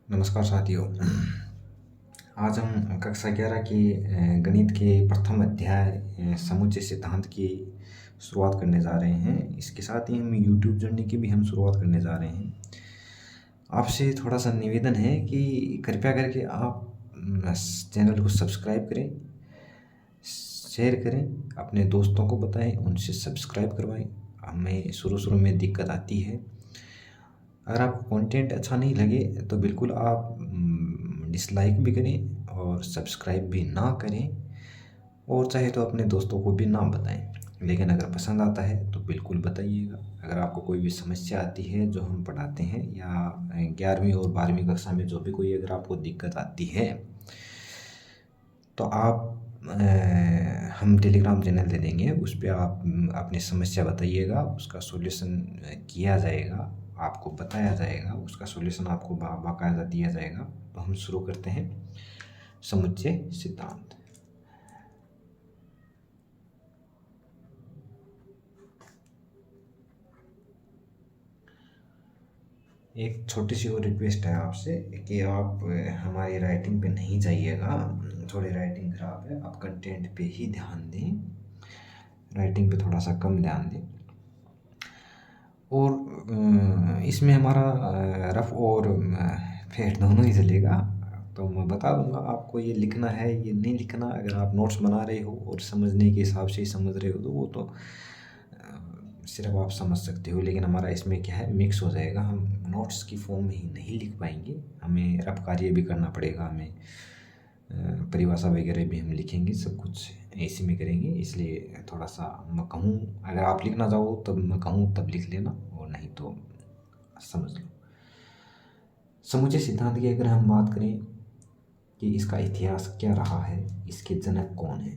नमस्कार साथियों। आज हम कक्षा 11 की गणित के प्रथम अध्याय समुच्चय सिद्धांत की शुरुआत करने जा रहे हैं। इसके साथ ही हम यूट्यूब जर्नी की भी हम शुरुआत करने जा रहे हैं। आपसे थोड़ा सा निवेदन है कि कृपया करके आप चैनल को सब्सक्राइब करें, शेयर करें, अपने दोस्तों को बताएं, उनसे सब्सक्राइब करवाएं। हमें शुरू शुरू में दिक्कत आती है। अगर आपको कंटेंट अच्छा नहीं लगे तो बिल्कुल आप डिसलाइक भी करें और सब्सक्राइब भी ना करें, और चाहे तो अपने दोस्तों को भी ना बताएं। लेकिन अगर पसंद आता है तो बिल्कुल बताइएगा। अगर आपको कोई भी समस्या आती है जो हम पढ़ाते हैं, या 11वीं और 12वीं कक्षा में जो भी कोई अगर आपको दिक्कत आती है, तो आप हम टेलीग्राम चैनल दे देंगे। उस पे आप अपनी समस्या बताइएगा, उसका सॉल्यूशन किया जाएगा, आपको बताया जाएगा, उसका सॉल्यूशन आपको बाकायदा दिया जाएगा। तो हम शुरू करते हैं समुच्चय सिद्धांत। एक छोटी सी और रिक्वेस्ट है आपसे कि आप हमारी राइटिंग पे नहीं जाइएगा। थोड़ी राइटिंग ख़राब है, आप कंटेंट पे ही ध्यान दें, राइटिंग पे थोड़ा सा कम ध्यान दें। और इसमें हमारा रफ और फेट दोनों ही चलेगा। तो मैं बता दूंगा आपको, ये लिखना है ये नहीं लिखना। अगर आप नोट्स बना रहे हो और समझने के हिसाब से ही समझ रहे हो तो वो तो सिर्फ आप समझ सकते हो। लेकिन हमारा इसमें क्या है, मिक्स हो जाएगा। हम नोट्स की फॉर्म में ही नहीं लिख पाएंगे, हमें रफ कार्य भी करना पड़ेगा, हमें परिभाषा वगैरह भी हम लिखेंगे, सब कुछ इसी में करेंगे। इसलिए थोड़ा सा मैं कहूँ, अगर आप लिखना चाहो तब मैं कहूँ तब लिख लेना, और नहीं तो समझ लो। समुच्चय सिद्धांत की अगर हम बात करें कि इसका इतिहास क्या रहा है, इसके जनक कौन है,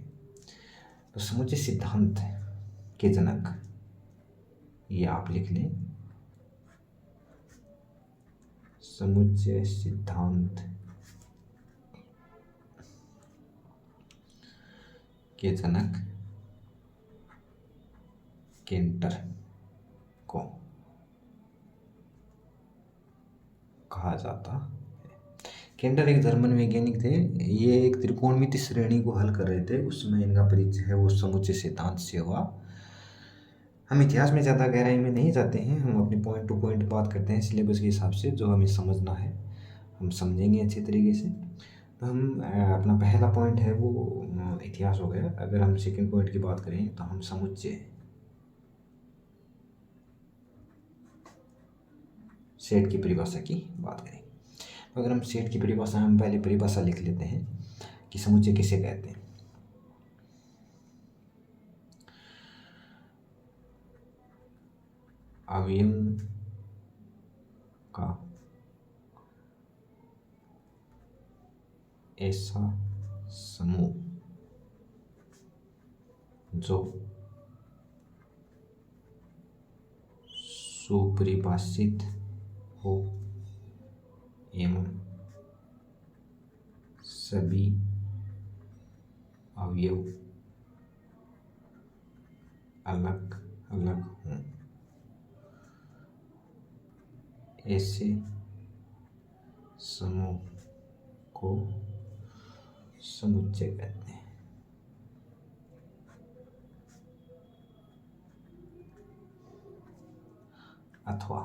तो समुच्चय सिद्धांत के जनक ये आप लिख लें। समुच्चय सिद्धांत के जनक केंटर को कहा जाता है। केंटर एक जर्मन वैज्ञानिक थे। ये एक त्रिकोणमिति श्रेणी को हल कर रहे थे, उसमें इनका परिचय है वो समुच्चय सिद्धांत से हुआ। हम इतिहास में ज़्यादा गहराई में नहीं जाते हैं, हम अपनी पॉइंट टू पॉइंट बात करते हैं सिलेबस के हिसाब से। जो हमें समझना है हम समझेंगे अच्छे तरीके से। तो हम अपना पहला पॉइंट है वो इतिहास हो गया। अगर हम सेकंड पॉइंट की बात करें तो हम समुच्चय सेट की परिभाषा की बात करें। तो अगर हम सेट की परिभाषा, हम पहले परिभाषा लिख लेते हैं कि समुच्चय किसे कहते हैं। अवयव का ऐसा समूह जो सुपरिभाषित हो एवं सभी अवयव अलग अलग हों, ऐसे समूह को समुच्चय कहते हैं। अथवा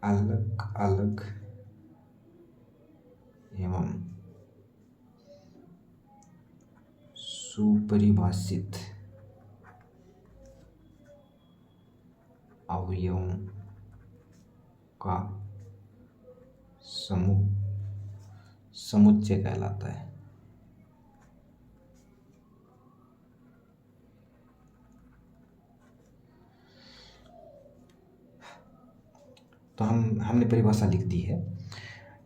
अलग अलग एवं सुपरिभाषित अवयवों का समूह समुच्चय कहलाता है। तो हमने परिभाषा लिख दी है।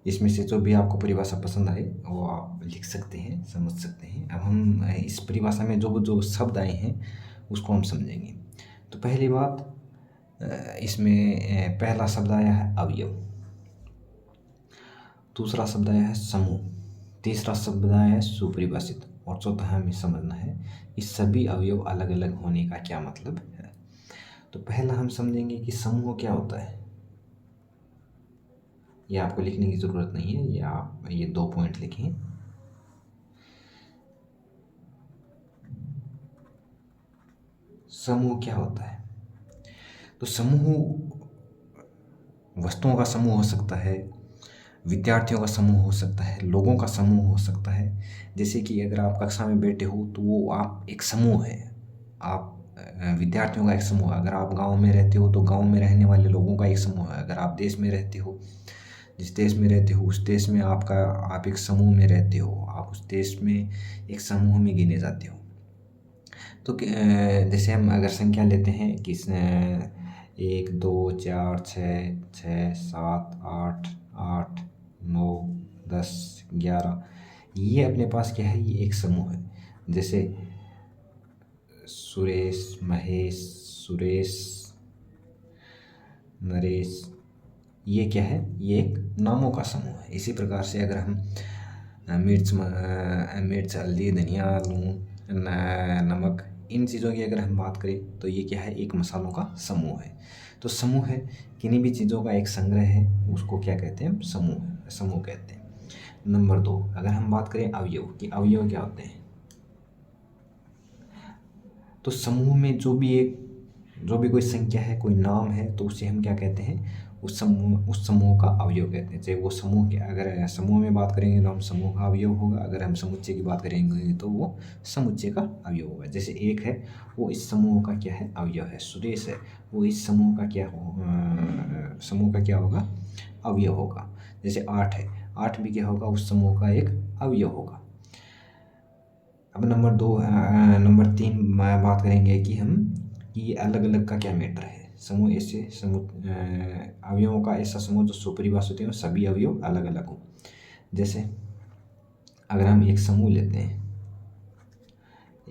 इसमें से जो भी आपको परिभाषा पसंद आए वो आप लिख सकते हैं, समझ सकते हैं। अब हम इस परिभाषा में जो जो शब्द आए हैं उसको हम समझेंगे। तो पहली बात, इसमें पहला शब्द आया है अवयव। दूसरा शब्द आया है समूह, तीसरा शब्द आया है सुपरिभाषित, और चौथा हमें समझना है कि सभी अवयव अलग अलग होने का क्या मतलब है। तो पहला हम समझेंगे कि समूह क्या होता है। ये आपको लिखने की ज़रूरत नहीं है, ये आप ये 2 पॉइंट लिखें। समूह क्या होता है? तो समूह वस्तुओं का समूह हो सकता है, विद्यार्थियों का समूह हो सकता है, लोगों का समूह हो सकता है। जैसे कि अगर आप कक्षा में बैठे हो तो वो आप एक समूह है, आप विद्यार्थियों का एक समूह है। अगर आप गांव में रहते हो तो गांव में रहने वाले लोगों का एक समूह है। अगर आप देश में रहते हो, जिस देश में रहते हो उस देश में आप एक समूह में रहते हो, आप उस देश में एक समूह में गिने जाते हो। तो जैसे हम अगर संख्या लेते हैं कि 1 2 4 6 7 8 8 9 10 11, ये अपने पास क्या है, ये एक समूह है। जैसे सुरेश, महेश, सुरेश, नरेश, ये क्या है, ये एक नामों का समूह है। इसी प्रकार से अगर हम मिर्च, हल्दी, धनिया, लून, नमक, इन चीज़ों की अगर हम बात करें तो ये क्या है, एक मसालों का समूह है। तो समूह है, किन्हीं भी चीज़ों का एक संग्रह है, उसको क्या कहते हैं, हम समूह कहते हैं। नंबर 2, अगर हम बात करें अवयव कि अवयव क्या होते हैं, तो समूह में जो भी कोई संख्या है, कोई नाम है, तो उसे हम क्या कहते हैं, उस समूह का अवयव कहते हैं। चाहे वो समूह के, अगर समूह में बात करेंगे तो हम समूह का अवयव होगा, अगर हम समुच्चय की बात करेंगे तो वो समुच्चय का अवयव होगा। जैसे एक है, वो इस समूह का क्या है, अवयव है। सुरेश है, वो इस समूह का क्या होगा, अवयव होगा। जैसे 8 है, 8 भी क्या होगा, उस समूह का एक अवयव होगा। अब नंबर 3 मैं बात करेंगे कि हम कि ये अलग अलग का क्या मैटर है। समूह ऐसे अवयवों का ऐसा समूह जो सुपरिभाषित हो, सभी अवयव अलग अलग हो। जैसे अगर हम एक समूह लेते हैं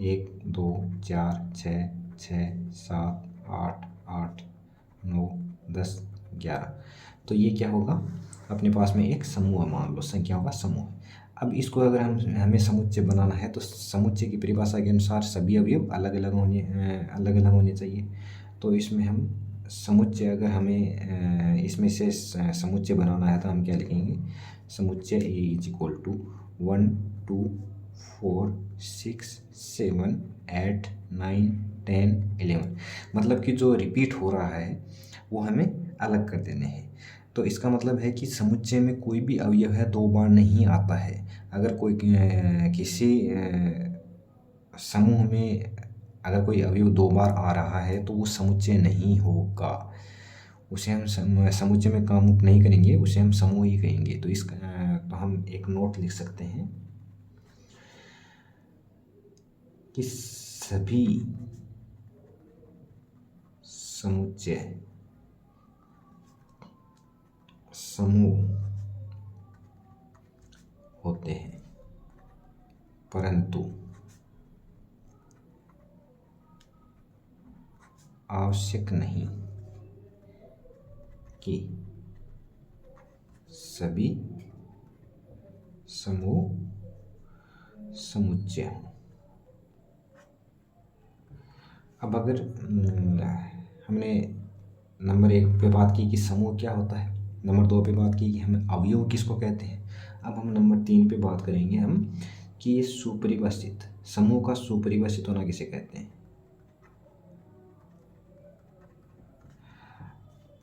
1 2 4 6 6 7 8 8 9 10 11, तो ये क्या होगा, अपने पास में एक समूह है, मान लो संख्याओं का समूह। अब इसको अगर हमें समुच्चय बनाना है तो समुच्चय की परिभाषा के अनुसार सभी अवयव अलग अलग होने चाहिए। तो इसमें हम समुच्चय, अगर हमें इसमें से समुच्चय बनाना है तो हम क्या लिखेंगे, समुच्चय ए इज इक्वल टू 1 2 4 6 7 8 9 10 11, मतलब कि जो रिपीट हो रहा है वो हमें अलग कर देने हैं। तो इसका मतलब है कि समुच्चय में कोई भी अवयव है 2 बार नहीं आता है। अगर कोई किसी समूह में अगर कोई अवयव 2 बार आ रहा है तो वो समुच्चय नहीं होगा, उसे हम समुच्चय में काउंट नहीं करेंगे, उसे हम समूह ही कहेंगे। तो हम एक नोट लिख सकते हैं कि सभी समुच्चय समूह होते हैं, परंतु आवश्यक नहीं कि सभी समूह समुच्चय हों। अब अगर हमने नंबर 1 पे बात की कि समूह क्या होता है, नंबर 2 पे बात की कि हमें अवयव किसको कहते हैं, अब हम नंबर 3 पे बात करेंगे हम कि ये सुपरिभाषित समूह का सुपरिभाषित होना किसे कहते हैं।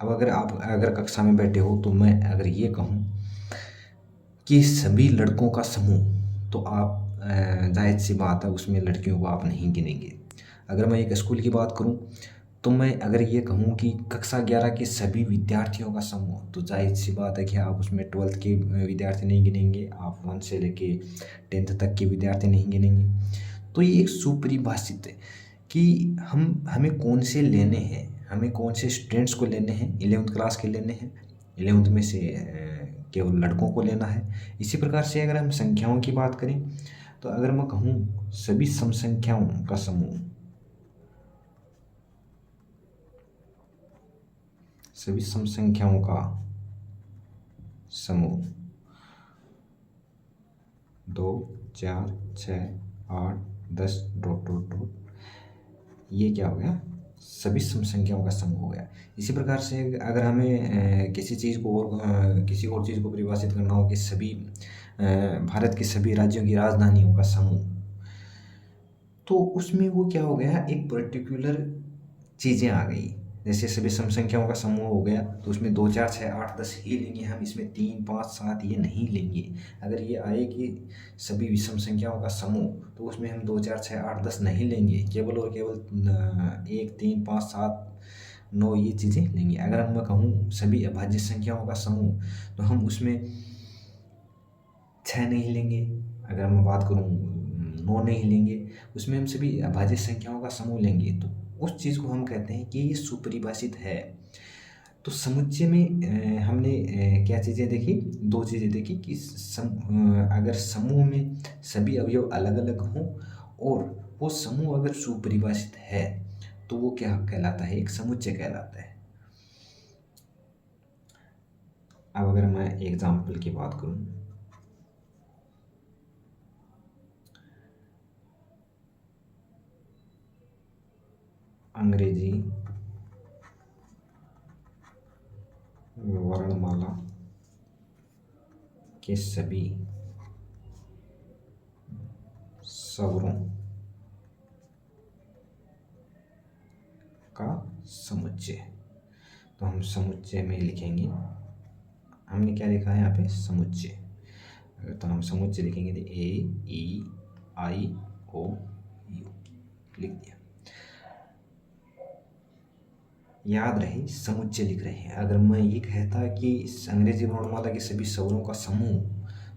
अब अगर कक्षा में बैठे हो तो मैं अगर ये कहूँ कि सभी लड़कों का समूह, तो आप जाहिर सी बात है उसमें लड़कियों को आप नहीं गिनेंगे। अगर मैं एक स्कूल की बात करूं तो मैं अगर ये कहूं कि कक्षा 11 के सभी विद्यार्थियों का समूह, तो जाहिर सी बात है कि आप उसमें 12th के विद्यार्थी नहीं गिनेंगे, आप 1 से लेके 10th तक के विद्यार्थी नहीं गिनेंगे। तो ये एक सुपरिभाषित है कि हमें कौन से लेने हैं, हमें कौन से स्टूडेंट्स को लेने हैं, 11th क्लास के लेने हैं, 11th में से केवल लड़कों को लेना है। इसी प्रकार से अगर हम संख्याओं की बात करें तो अगर मैं कहूँ सभी सम संख्याओं का समूह, सभी सम संख्याओं का समूह, 2 4 6 8 10 डॉट डॉट डॉट, ये क्या हो गया, सभी सम संख्याओं का समूह हो गया। इसी प्रकार से अगर हमें किसी चीज़ को और किसी और चीज़ को परिभाषित करना हो कि सभी भारत के सभी राज्यों की राजधानियों का समूह, तो उसमें वो क्या हो गया, एक पर्टिकुलर चीज़ें आ गई। जैसे सभी सम संख्याओं का समूह हो गया, तो उसमें 2 4 6 8 10 ही लेंगे हम, इसमें 3 5 7 ये नहीं लेंगे। अगर ये आए कि सभी विषम संख्याओं का समूह, तो उसमें हम 2 4 6 8 10 नहीं लेंगे, केवल और केवल 1 3 5 7 9 ये चीज़ें लेंगे। अगर मैं कहूँ सभी अभाज्य संख्याओं का समूह, तो हम उसमें 6 नहीं लेंगे। अगर मैं बात करूँ 9 नहीं लेंगे, उसमें हम सभी अभाज्य संख्याओं का समूह लेंगे। तो उस चीज़ को हम कहते हैं कि ये सुपरिभाषित है। तो समुच्चय में हमने क्या चीज़ें देखी, 2 चीज़ें देखी कि अगर समूह में सभी अवयव अलग अलग हों और वो समूह अगर सुपरिभाषित है, तो वो क्या कहलाता है, एक समुच्चय कहलाता है। अब अगर मैं एग्जाम्पल की बात करूँ, अंग्रेजी वर्णमाला के सभी स्वरों का समुच्चय। तो हम समुच्चय में लिखेंगे, हमने क्या लिखा है यहाँ पे, समुच्चय। तो हम समुच्चय लिखेंगे तो AEIOU लिख दिया। याद रहे समुच्चय लिख रहे हैं। अगर मैं ये कहता कि अंग्रेजी वर्णमाला के सभी स्वरों का समूह,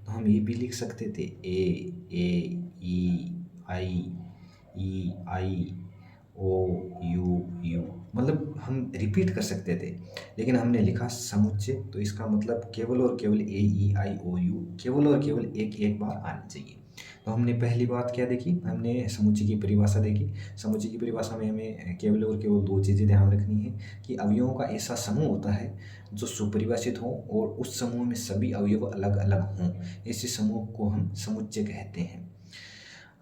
तो हम ये भी लिख सकते थे AEIOU, मतलब हम रिपीट कर सकते थे, लेकिन हमने लिखा समुच्चय, तो इसका मतलब केवल और केवल AEIOU केवल और केवल एक बार आनी चाहिए। तो हमने पहली बात क्या देखी, हमने समुच्चय की परिभाषा देखी। समुच्चय की परिभाषा में हमें केवल और केवल 2 चीज़ें ध्यान रखनी है कि अवयवों का ऐसा समूह होता है जो सुपरिभाषित हो और उस समूह में सभी अवयव अलग अलग हों, ऐसे समूह को हम समुच्चय कहते हैं।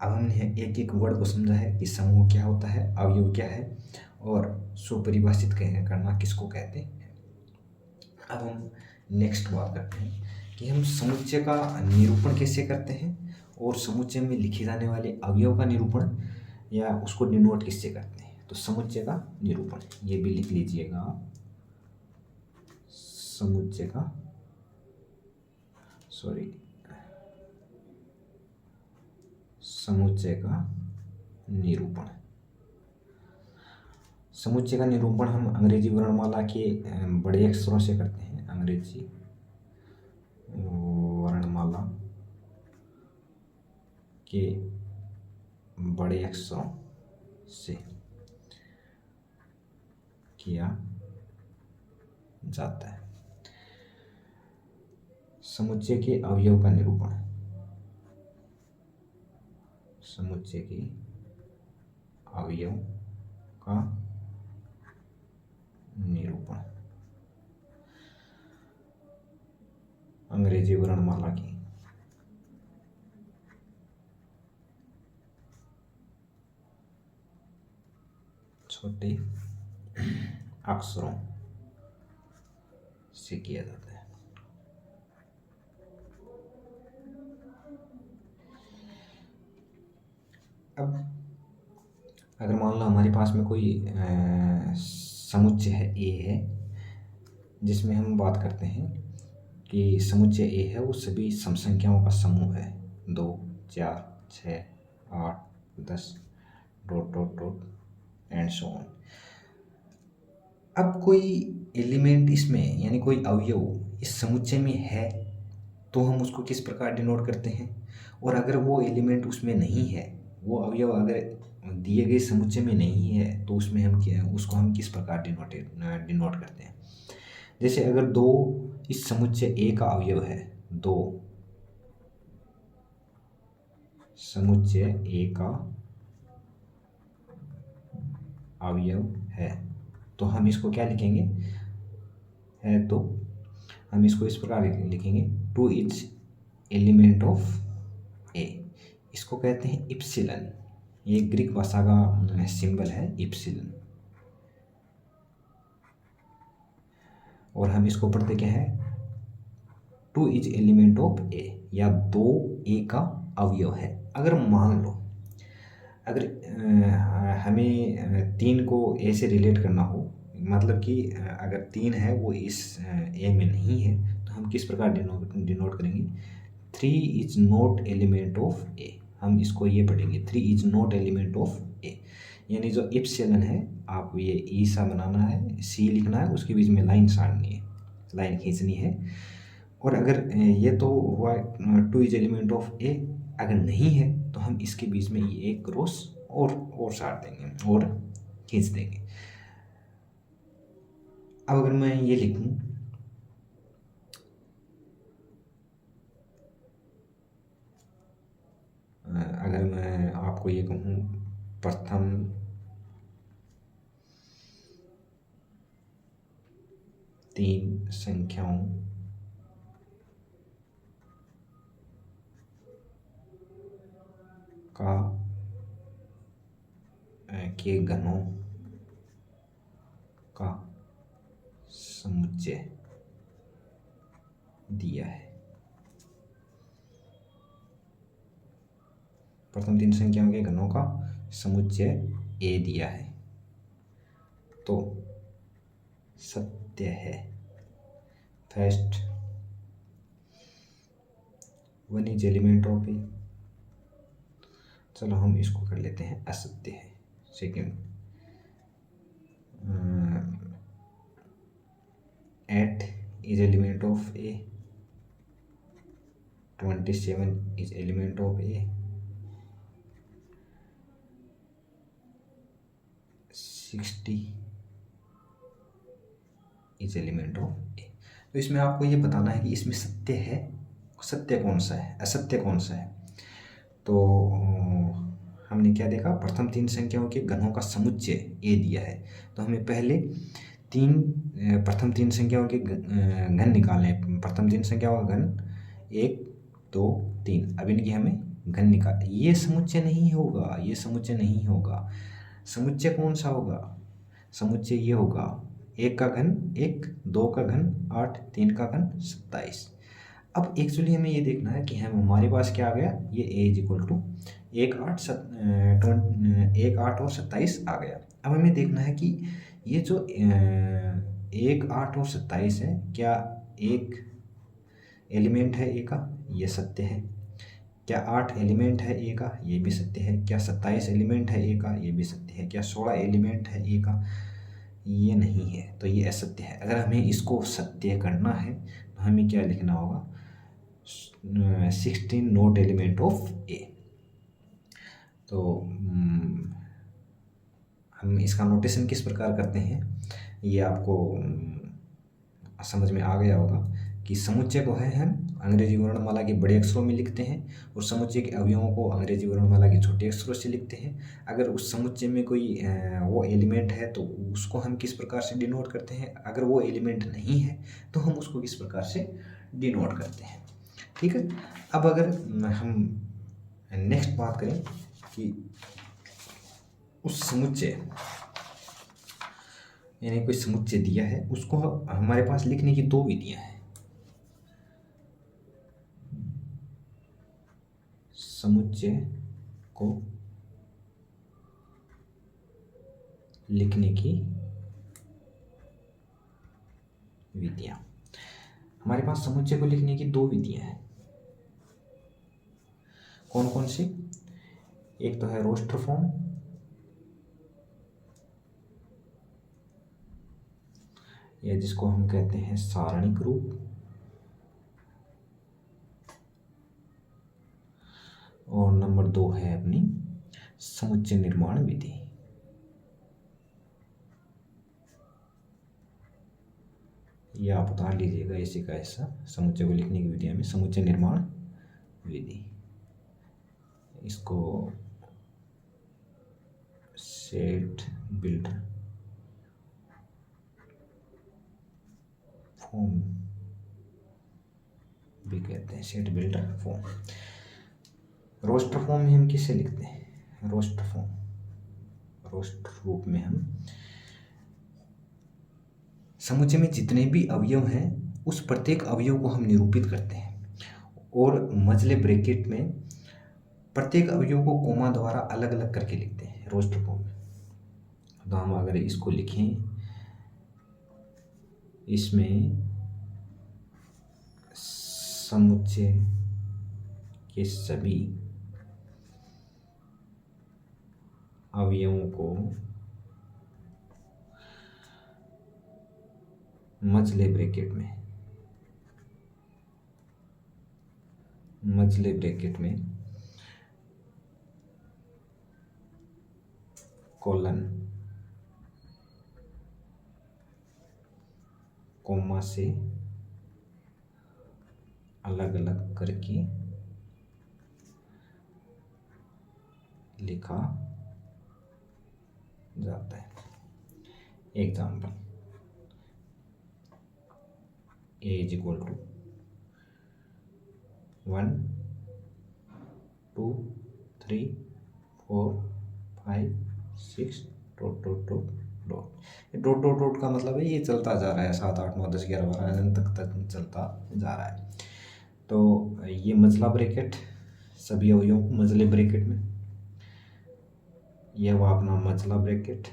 अब हमने एक एक वर्ड को समझा है कि समूह क्या होता है, अवयव क्या है और सुपरिभाषित करना किसको कहते हैं। अब हम नेक्स्ट बात करते हैं कि हम समुच्चय का निरूपण कैसे करते हैं और समुच्चय में लिखे जाने वाले अवयव का निरूपण या उसको डिनोट किससे करते हैं। तो समुच्चय का निरूपण, ये भी लिख लीजिएगा, समुच्चय का निरूपण। समुच्चय का निरूपण हम अंग्रेजी वर्णमाला के बड़े अक्षरों से करते हैं। अंग्रेजी वर्णमाला के बड़े अक्षरों से किया जाता है। समुच्चय के अवयव का निरूपण, समुच्चय के अवयव का निरूपण अंग्रेजी वर्णमाला की छोटे अक्षरों से किया जाता है। अब अगर मान लो हमारे पास में कोई समुच्चय है ए है, जिसमें हम बात करते हैं कि समुच्चय ए है वो सभी सम संख्याओं का समूह है, 2 4 6 8 10 dot dot dot and so on. अब कोई एलिमेंट इसमें यानी कोई अवयव इस समुच्चय में है, तो हम उसको किस प्रकार डिनोट करते हैं, और अगर वो एलिमेंट उसमें नहीं है, वो अवयव अगर दिए गए समुच्चय में नहीं है, तो उसमें हम उसको हम किस प्रकार डिनोट करते हैं। जैसे अगर 2 इस समुच्चय ए का अवयव है, 2 समुच्चय ए का अवयव है, तो हम इसको क्या लिखेंगे, है तो हम इसको इस प्रकार लिखेंगे, 2 इज एलिमेंट ऑफ ए, इसको कहते हैं इप्सिलन। ये ग्रीक भाषा का सिंबल है इप्सिलन, और हम इसको पढ़ते क्या है, 2 इज एलिमेंट ऑफ ए, या 2 ए का अवयव है। अगर मान लो, अगर हमें 3 को ए से रिलेट करना हो, मतलब कि अगर 3 है वो इस ए में नहीं है, तो हम किस प्रकार डिनोट करेंगे, 3 इज नॉट एलिमेंट ऑफ ए। हम इसको ये पढ़ेंगे, 3 इज नॉट एलिमेंट ऑफ ए, यानी जो इप्सिलन है, आपको ये ई सा बनाना है, सी लिखना है, उसके बीच में लाइन साड़नी है, लाइन खींचनी है। और अगर ये तो हुआ 2 इज एलिमेंट ऑफ ए, अगर नहीं है तो हम इसके बीच में ये एक क्रॉस और साड़ देंगे और खींच देंगे। अब अगर मैं ये लिखूं, अगर मैं आपको ये कहूँ, प्रथम 3 संख्याओं का के घनों का समुच्चय दिया है। प्रथम 3 संख्याओं के घनों का समुच्चय ए दिया है तो सत्य है। First 1 is element of A, चलो हम इसको कर लेते हैं असत्य है। Second 8 is element of A, 27 is element of A, 60 is element of A. तो इसमें आपको ये बताना है कि इसमें सत्य है, सत्य कौन सा है, असत्य कौन सा है। तो हमने क्या देखा, प्रथम 3 संख्याओं के घनों का समुच्चय ए दिया है, तो हमें पहले प्रथम 3 संख्याओं के घन निकालने हैं। प्रथम 3 संख्याओं का घन 1 2 3, अब इनकी हमें घन निकाल, ये समुच्चय नहीं होगा, ये समुच्चय नहीं होगा। समुच्चय कौन सा होगा, समुच्चय ये होगा 1 का घन 1, 2 का घन 8, 3 का घन 27। अब एक्चुअली हमें ये देखना है कि हमारे पास क्या आ गया, ये ए इज इक्वल टू 1 8 और 27 आ गया। अब हमें देखना है कि ये जो 1 8 और 27 है, क्या एक एलिमेंट है ए का, ये सत्य है। क्या 8 एलिमेंट है ए का, ये भी सत्य है। क्या 27 एलिमेंट है ए का, ये भी सत्य है। क्या 16 एलिमेंट है ए का, ये नहीं है, तो ये असत्य है। अगर हमें इसको सत्य करना है तो हमें क्या लिखना होगा, 16 नॉट एलिमेंट ऑफ ए। तो हम इसका नोटेशन किस प्रकार करते हैं, ये आपको समझ में आ गया होगा कि समुच्चय को है हम अंग्रेजी वर्णमाला के बड़े अक्षरों में लिखते हैं और समुच्चय के अवयवों को अंग्रेजी वर्णमाला के छोटे अक्षरों से लिखते हैं। अगर उस समुच्चय में कोई वो एलिमेंट है तो उसको हम किस प्रकार से डिनोट करते हैं, अगर वो एलिमेंट नहीं है तो हम उसको किस प्रकार से डिनोट करते हैं। ठीक है। अब अगर हम नेक्स्ट बात करें कि उस समुच्चय, यानी कोई समुच्चय दिया है, उसको हमारे पास लिखने की 2 विधियां हैं। समुच्चय को लिखने की विधियां, हमारे पास समुच्चय को लिखने की 2 विधियां हैं। कौन कौन सी, एक तो है रोस्टर फॉर्म, या जिसको हम कहते हैं सारणिक रूप, और नंबर 2 है अपनी समुच्चय निर्माण विधि। ये आप उतार लीजिएगा ऐसे का ऐसा, समुच्चय को लिखने की विधियां में समुच्चय निर्माण विधि, इसको सेट बिल्डर फॉर्म भी कहते हैं, set builder form. Roster form में हम किसे लिखते हैं? रोस्टर रूप में हम समुच्चय में जितने भी अवयव हैं उस प्रत्येक अवयव को हम निरूपित करते हैं और मझले ब्रैकेट में प्रत्येक अवयव को कोमा द्वारा अलग अलग करके लिखते हैं रोस्टर फॉर्म में। तो हम अगर इसको लिखें, इसमें समुच्चय के सभी अवयवों को मझले ब्रैकेट में कोलन कोमा से अलग अलग करके लिखा जाता है। Example, A is equal to 1 2 3 4 5 6 dot dot dot dot. Dot dot dot का मतलब है ये चलता जा रहा है, 7 8 9 10 11 12 अनंत तक चलता जा रहा है। तो ये मझला ब्रैकेट, सभी अवयवों को मझले ब्रैकेट में, यह हुआ अपना मझला ब्रैकेट।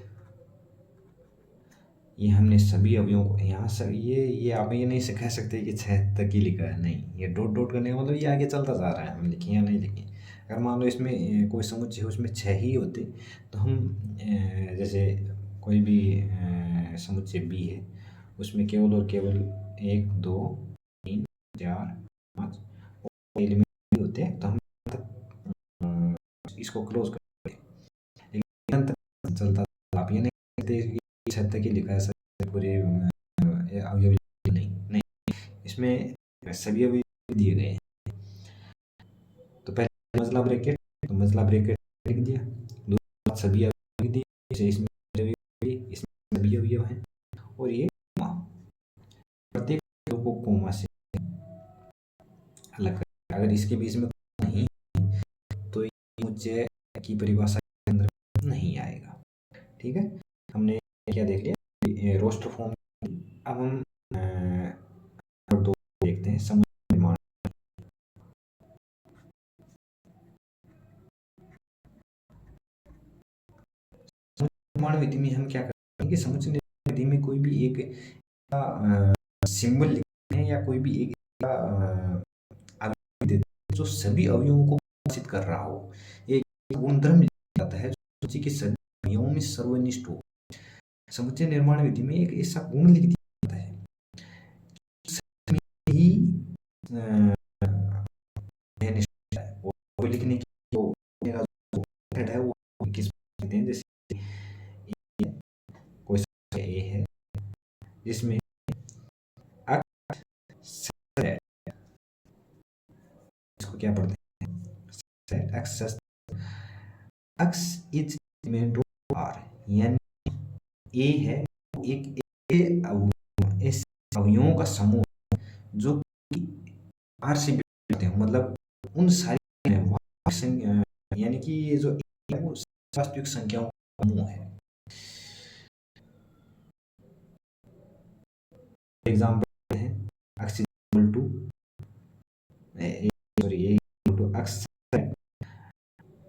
ये हमने सभी अवयवों को यहाँ से ये आप ये नहीं कह सकते कि 6 तक ही लिखा है, नहीं, ये डॉट डॉट करने का मतलब ये आगे चलता जा रहा है, हम लिखें या नहीं लिखें। अगर मान लो इसमें कोई समुच्चय है उसमें 6 ही होते तो हम जैसे कोई भी समुच्चय बी है उसमें केवल और केवल 1 2 3 4 5 एलिमेंट होते हैं तो हम इसको क्लोज कर दें। लेकिन तक चलता, आप ये नहीं कहते कि 6 तक ही लिखा है पूरे अवयव, नहीं, इसमें सभी अवयव दिए गए हैं। तो पहले मझला ब्रैकेट, तो मझला ब्रैकेट लिख दिया, दूसरा सभी अवयव दिए, इसमें सभी अवयव हैं और ये कोमा, प्रत्येक अवयव को कोमा से अलग कर। अगर इसके बीच में नहीं तो ये समुच्चय की परिभाषा के अंदर नहीं आएगा। ठीक है, हमने क्या देख लिया, रोस्टर फॉर्म। अब हम दो देखते हैं, समुच्चय निर्माण। निर्माण विधि में हम क्या करते हैं कि समुच्चय निर्माण विधि में कोई भी एक सिंबल लिखते हैं या कोई भी एक अवयव देते हैं जो सभी अवयवों को परिभाषित कर रहा हो। एक गुणधर्म लिखा जाता है जो समुच्चय के सभी अवयवों में सर्वनिष्ठ हो। समुच्चय निर्माण विधि में एक ऐसा गुण लिख दिया जाता है ही वो लिखने की जो मेथड है वो किस कहते हैं, जैसे कोई ए है जिसमें इसको क्या पढ़ते हैं, X is element of R, यानी ए है एक ऐसे अवयवों का समूह जो आर से होते हैं, मतलब उन सारी यानी कि ये जो है वो वास्तविक संख्याओं का समूह है। एग्जांपल है x equal to sorry a equal to x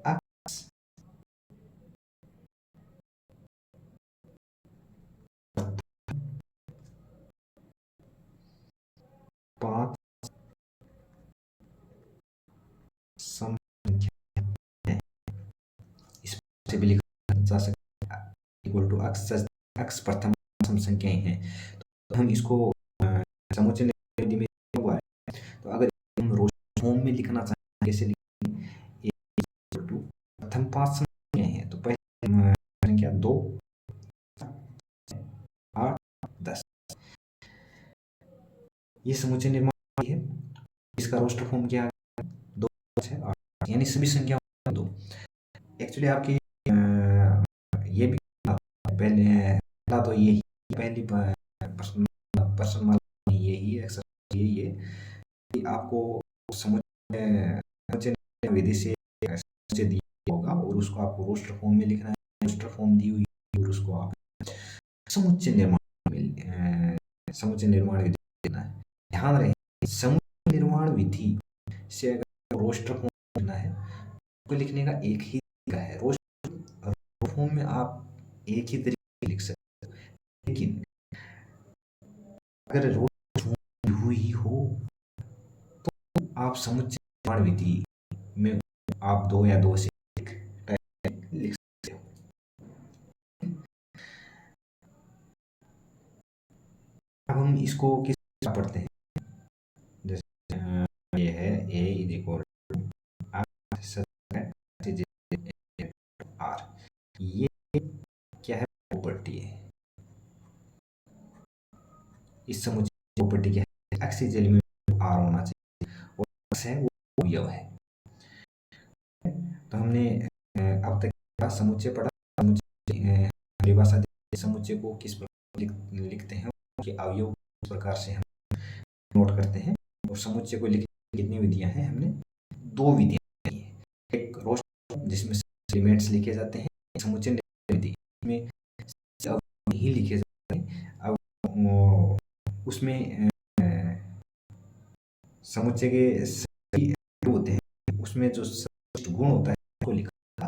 x 5 संख्या है, इस से भी लिखा जा सकता है इक्वल टू x प्रथम सम संख्याएं हैं। तो हम इसको समुच्चय विधि में हुआ है, तो अगर हम रोस्टर फॉर्म में लिखना चाहें कैसे लिखेंगे, इक्वल टू प्रथम 5 संख्याएं हैं तो पहले संख्या 2 8 10, ये समुच्चय निर्माण है। इसका रोस्टर फॉर्म क्या है, 2 है 8, यानी सभी संख्या 2। एक्चुअली आपकी ये भी पहला तो यही पहली पर्सन वाला यही है, यही है कि आपको समुच्चय विधि से समुच्चय दिया होगा और उसको आपको रोस्टर फॉर्म में लिखना है, रोस्टर फॉर्म दी हुई है और उसको आप समुच्चय निर्माण में समुच्चय निर्माण विधि देना है। ध्यान रहे समुच्चय निर्माण विधि से अगर रोस्टर फॉर्म लिखना है तो लिखने का एक ही तरीका है। रोस्टर फॉर्म में आप एक ही तरीके लिख सकते हो, लेकिन अगर रोस्टर फॉर्म हुई हो तो आप समुच्चय निर्माण विधि में आप 2 या 2 से अधिक लिख सकते हो। अब हम इसको किस तरह पढ़ते हैं, जैसे ये है a इज इक्वल आर, ये क्या है, प्रॉपर्टी है। इस समुच्चय प्रॉपर्टी क्या है, x इज एलिमेंट आर होना चाहिए और x है वो अवयव है। तो हमने अब तक समुच्चय पढ़ा। समुच्चय परिभाषा समुच्चय को किस प्रकार लिखते हैं, कि अवयव किस प्रकार से हम नोट करते हैं, और समुच्चय को लिखने की कितनी विधियां हैं, हमने 2 विधियां ली हैं। एक रोस्टर जिसमें एलिमेंट्स लिखे जाते हैं, समुच्चय विधि में नहीं लिखे जाते हैं। अब उसमें समुच्चय के होते हैं, उसमें जो गुण होता है उसको लिखा।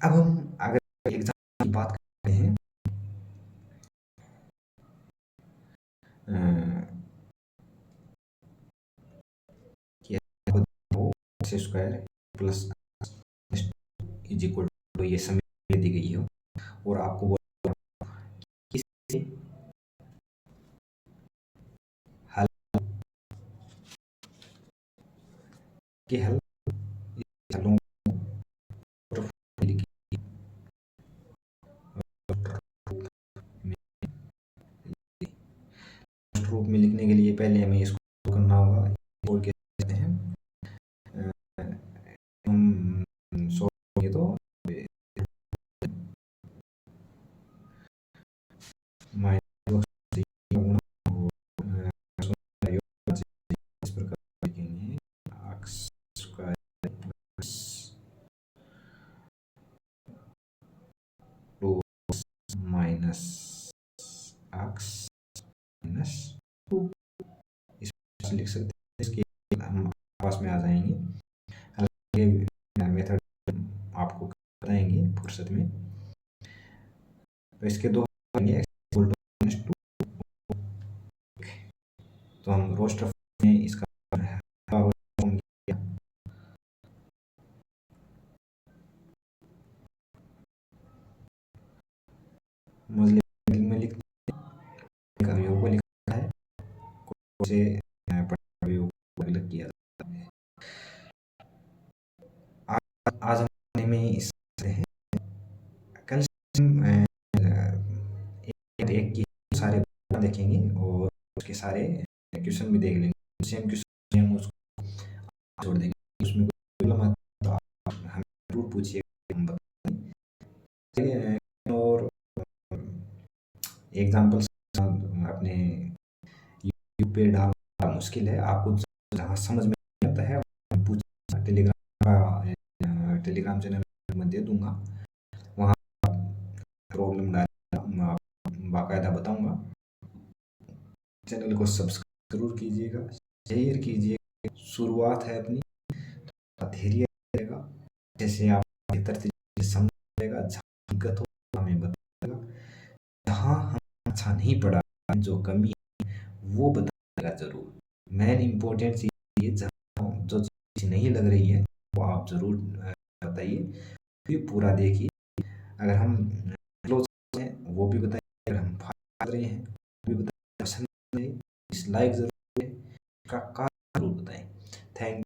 अब हम अगर एग्जाम्पल की बात करते हैं, square plus is equal to ये समीकरण दी गई हो और आपको इससे हल के हल हलों रूप में लिखने के लिए पहले हमें इसको करना होगा। और कहते हैं हम सोचेंगे तो इस प्रकार लिखेंगे x square plus 2 minus x minus 2 इस प्रकार से लिख सकते हैं। इसके हम पास में आ जाएंगे, मेथड आपको बताएंगे फुर्सत में। तो इसके दो तो हम रोस्टर में इसका में लिखते हैं, अवयव को लिखा है, उसे अवयव अलग किया जाता है। आज हम में इस हैं, कल एक की सारे देखेंगे और उसके सारे क्वेश्चन भी देख लेंगे। सेम क्वेश्चन हम उसको जोड़ देंगे, उसमें कोई प्रॉब्लम तो आप हमें जरूर पूछिएगा, हम बताएंगे। और एग्जाम्पल्स अपने यूट्यूब पे डालना मुश्किल है, आपको जहाँ समझ में आता है पूछना। टेलीग्राम चैनल में दे दूंगा, वहाँ प्रॉब्लम डालना मैं बाकायदा बताऊंगा। चैनल को सब्सक्राइब जरूर कीजिएगा, शेयर कीजिए। शुरुआत है अपनी, धैर्य रहेगा, जैसे आप बेहतर समझेगा, दिक्कत हो हमें बताएगा। जहाँ हम अच्छा नहीं पढ़ा, जो कमी है वो बताएगा जरूर। मेन इम्पोर्टेंट चीज ये, जो चीज नहीं लग रही है वो आप जरूर बताइए, फिर पूरा देखिए। अगर हम क्लोज हैं वो भी बताइए, अगर हम फाड़ रहे हैं वो भी बताइए। पसंद नहीं, डिसलाइक जरूर है, इसका कारण जरूर बताएं। थैंक